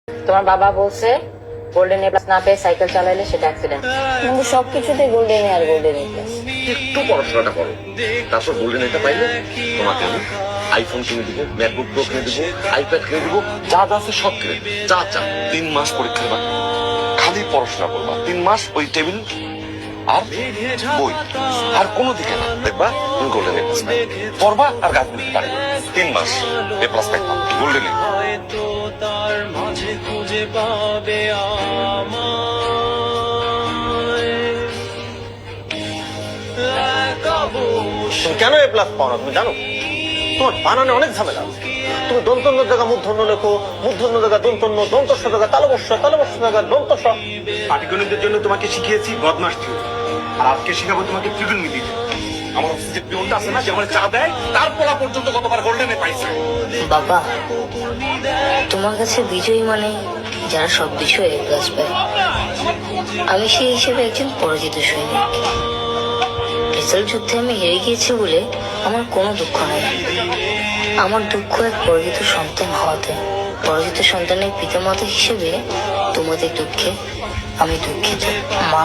তোমার বাবা বলছে গোল্ডেন এ প্লাস না পেয়ে সাইকেল চালাইলে সেটা অ্যাক্সিডেন্ট, কিন্তু সবকিছুতে গোল্ডেন এ আর গোল্ডেন এ প্লাস। একটু পড়াশোনাটা করো, তারপর গোল্ডেন এটা পাইলে তোমাকে আমি আইফোন কিনে দিব, ম্যাকবুক প্রো কিনে দিব, আইপ্যাড কিনে দিব, যা যা আছে সব কিনে দিব। যা যা 3 মাস পরীক্ষা দেবা, খালি পড়াশোনা করবা। 3 মাস ওই টেবিল আর বই, আর কোনো দিকে না, দেখবা তুমি গোল্ডেন এ প্লাস পড়বা আর গাছ দিতে পারবে। 3 মাস এ প্লাস পাইবা গোল্ডেন এ। তার মাঝে খুঁজে পাবে তুমি কেন এ প্লাস পাও না তুমি জানো? তোমার বানানে অনেক ঝামেলা। তুমি দন্তন্য জায়গা মূর্ধন্য লেখো, মূর্ধন্য জায়গা দন্তন্য, দন্তস্ব জায়গা তালবস্য, তালবস্য জায়গা দন্তস্ব। পাটিগণিতের জন্য তোমাকে শিখিয়েছি বদমাস থিওরি, আর আজকে শিখাবো তোমাকে ত্রিকোণমিতি। আমার অফিসে যে পিয়নটা আছে না, যে আমার চা দেয়, তার পোলা পর্যন্ত কতবার গোল্ডেন এ পাইছে। বাবা, তোমার কাছে বিজয়ী মানে যারা সব বিষয়ে এ প্লাস পায়। আমি সেই হিসেবে একজন পরাজিত সৈনিক। রেজাল্ট যুদ্ধে আমি হেরে গিয়েছি বলে আমার কোনো দুঃখ নেই। আমার দুঃখ এক পরাজিত সন্তান হওয়াতে। পরাজিত সন্তানের পিতামাতা হিসেবে তোমাদের দুঃখে আমি দুঃখিত। মা,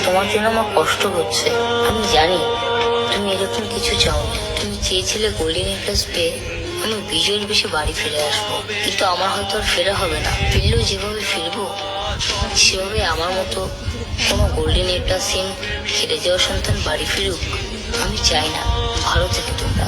তোমার জন্য আমার কষ্ট হচ্ছে। আমি জানি তুমি এরকম কিছু চাও না। তুমি চেয়েছিলে গোল্ডেন এ প্লাস পেয়ে আমি বিজয়ের বেশি বাড়ি ফিরে আসবো, কিন্তু আমার হয়তো আর ফেরা হবে না। ফিরলেও যেভাবে ফিরবো সেভাবে আমার মতো কোনো গোল্ডেন এ প্লাস সিন হেরে যাওয়া সন্তান বাড়ি ফিরুক আমি চাই না। ভালো থেকে তোমরা।